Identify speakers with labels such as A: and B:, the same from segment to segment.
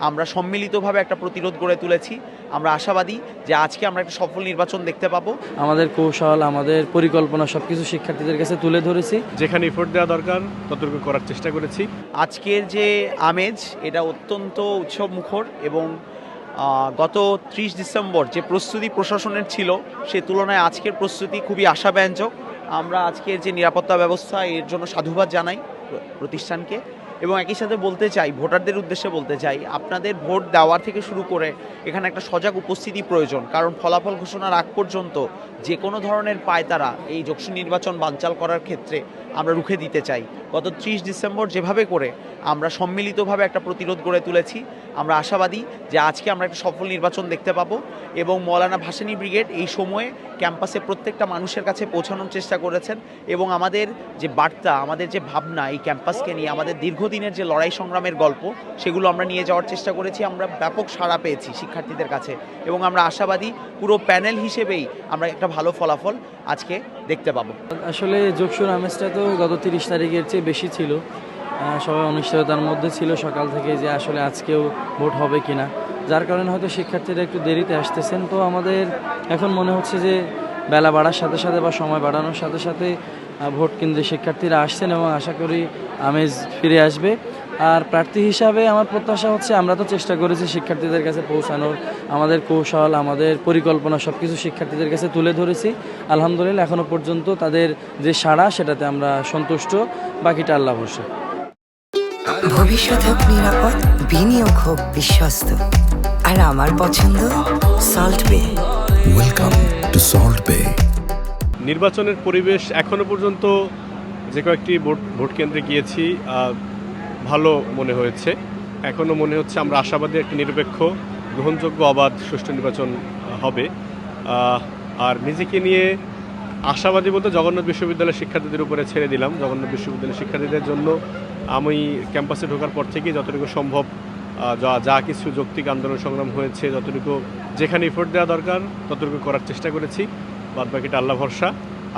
A: আমরা সম্মিলিতভাবে একটা প্রতিরোধ গড়ে তুলেছি। আমরা আশাবাদী যে আজকে আমরা একটা সফল নির্বাচন দেখতে পাবো।
B: আমাদের কৌশল, আমাদের পরিকল্পনা সবকিছু শিক্ষার্থীদের কাছে তুলে ধরেছি।
C: যেখানে এফোর্ট দেওয়া দরকার ততটুকু করার চেষ্টা করেছি।
A: আজকের যে আমেজ এটা অত্যন্ত উৎসব মুখর এবং গত 30 ডিসেম্বর যে প্রস্তুতি প্রশাসনের ছিল সে তুলনায় আজকের প্রস্তুতি খুবই আশাব্যঞ্জক। আমরা আজকের যে নিরাপত্তা ব্যবস্থা এর জন্য সাধুবাদ জানাই প্রতিষ্ঠানকে এবং একই সাথে বলতে চাই, ভোটারদের উদ্দেশ্যে বলতে চাই, আপনাদের ভোট দেওয়ার থেকে শুরু করে এখানে একটা সজাগ উপস্থিতি প্রয়োজন। কারণ ফলাফল ঘোষণার আগ পর্যন্ত যে কোনো ধরনের পায়তারা এই যৌক্তিক নির্বাচন বানচাল করার ক্ষেত্রে আমরা রুখে দিতে চাই। গত 30 ডিসেম্বর যেভাবে করে আমরা সম্মিলিতভাবে একটা প্রতিরোধ গড়ে তুলেছি, আমরা আশাবাদী যে আজকে আমরা একটা সফল নির্বাচন দেখতে পাবো এবং মৌলানা ভাসানী ব্রিগেড এই সময়ে ক্যাম্পাসে প্রত্যেকটা মানুষের কাছে পৌঁছানোর চেষ্টা করেছেন এবং আমাদের যে বার্তা, আমাদের যে ভাবনা এই ক্যাম্পাসকে নিয়ে, আমাদের দীর্ঘদিনের যে লড়াই সংগ্রামের গল্প সেগুলো আমরা নিয়ে যাওয়ার চেষ্টা করেছি। আমরা ব্যাপক সাড়া পেয়েছি শিক্ষার্থীদের কাছে এবং আমরা আশাবাদী পুরো প্যানেল হিসেবেই আমরা একটা ভালো ফলাফল আজকে দেখতে পাবো।
B: আসলে যোগসুর আমেজটা তো গত 30 তারিখের চেয়ে বেশি ছিল। সবাই অনিশ্চয়তার মধ্যে ছিল সকাল থেকে যে আসলে আজকেও ভোট হবে কিনা, যার কারণে হয়তো শিক্ষার্থীরা একটু দেরিতে আসতেছেন। তো আমাদের এখন মনে হচ্ছে যে বেলা বাড়ার সাথে সাথে বা সময় বাড়ানোর সাথে সাথে ভোট কেন্দ্রে শিক্ষার্থীরা আসছেন এবং আশা করি আমেজ ফিরে আসবে। আর প্রার্থী হিসাবে আমার প্রত্যাশা হচ্ছে, আমরা তো চেষ্টা করেছি শিক্ষার্থীদের কাছে পৌঁছানোর, আমাদের কৌশল, আমাদের পরিকল্পনা সব কিছু শিক্ষার্থীদের কাছে তুলে ধরেছি। আলহামদুলিল্লাহ এখনও পর্যন্ত তাদের যে সাড়া সেটাতে আমরা সন্তুষ্ট, বাকিটা আল্লাহ ভরসা।
D: ভবিষ্যৎ হোক নিরাপদ, বিনিয়োগ হোক বিশ্বস্ত, আর আমার পছন্দ সল্ট বে।
E: ওয়েলকাম টু সল্ট বে।
C: নির্বাচনের পরিবেশ এখনো পর্যন্ত যে কয়েকটি ভোট কেন্দ্রে গিয়েছি ভালো মনে হয়েছে। এখনও মনে হচ্ছে আমরা আশাবাদী একটা নিরপেক্ষ, গ্রহণযোগ্য, অবাধ, সুষ্ঠু নির্বাচন হবে। আর নিজেকে নিয়ে আশাবাদী বলতে জগন্নাথ বিশ্ববিদ্যালয়ের শিক্ষার্থীদের উপরে ছেড়ে দিলাম। জগন্নাথ বিশ্ববিদ্যালয়ের শিক্ষার্থীদের জন্য আমি ক্যাম্পাসে ঢোকার পর থেকেই যতটুকু সম্ভব যা কিছু যৌক্তিক আন্দোলন সংগ্রাম হয়েছে, যতটুকু যেখানে এফোর্ট দেওয়া দরকার ততটুকু করার চেষ্টা করেছি। বাদবাকিটা আল্লাহ ভরসা,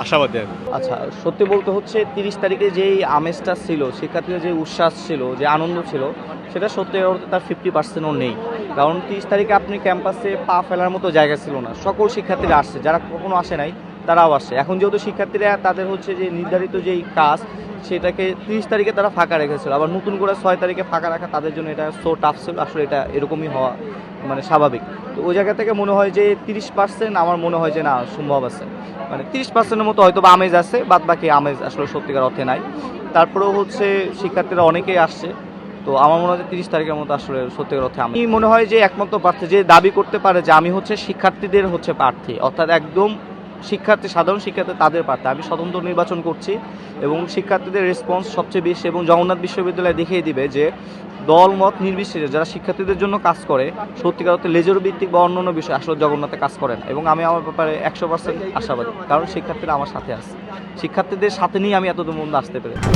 C: আশাবাদী আমি।
F: আচ্ছা, সত্যি বলতে হচ্ছে 30 তারিখে যেই আমেজটা ছিল, শিক্ষার্থীদের যে উচ্ছ্বাস ছিল, যে আনন্দ ছিল, সেটা সত্যি অর্থে তার 50%ও নেই। কারণ 30 তারিখে আপনি ক্যাম্পাসে পা ফেলার মতো জায়গা ছিল না। সকল শিক্ষার্থীরা আসছে, যারা কখনো আসে নাই তারাও আসছে। এখন যেহেতু শিক্ষার্থীরা তাদের হচ্ছে যে নির্ধারিত যেই কাজ সেটাকে 30 তারিখে তারা ফাঁকা রেখেছিল, আবার নতুন করে 6 তারিখে ফাঁকা রাখা তাদের জন্য এটা সো টাফ ছিল। আসলে এটা এরকমই হওয়া মানে স্বাভাবিক। তো ওই জায়গা থেকে মনে হয় যে 30% আমার মনে হয় যে না, সম্ভব আছে, মানে 30%-এর মতো হয়তো বা আমেজ আছে, বাদ বাকি আমেজ আসলে সত্যিকার অর্থে নাই। তারপরেও হচ্ছে শিক্ষার্থীরা অনেকেই আসছে। তো আমার মনে হয় যে 30 তারিখের মতো আসলে সত্যিকার অর্থে আমি মনে হয় যে একমাত্র প্রার্থী যে দাবি করতে পারে যে আমি হচ্ছে শিক্ষার্থীদের হচ্ছে প্রার্থী, অর্থাৎ একদম শিক্ষার্থী, সাধারণ শিক্ষার্থী তাদের প্রার্থী। আমি স্বতন্ত্র নির্বাচন করছি এবং শিক্ষার্থীদের রেসপন্স সবচেয়ে বেশি এবং জগন্নাথ বিশ্ববিদ্যালয় দেখিয়ে দিবে যে দল মত নির্বিশেষে যারা শিক্ষার্থীদের জন্য কাজ করে, সত্যিকার অর্থে লেজর ভিত্তিক বা অন্যান্য বিষয় আসলে জগন্নাথে কাজ করে না। এবং আমি আমার ব্যাপারে 100% আশাবাদী, কারণ শিক্ষার্থীরা আমার সাথে আছে। শিক্ষার্থীদের সাথে নিয়ে আমি এতদূর মধ্যে আসতে পেরেছি।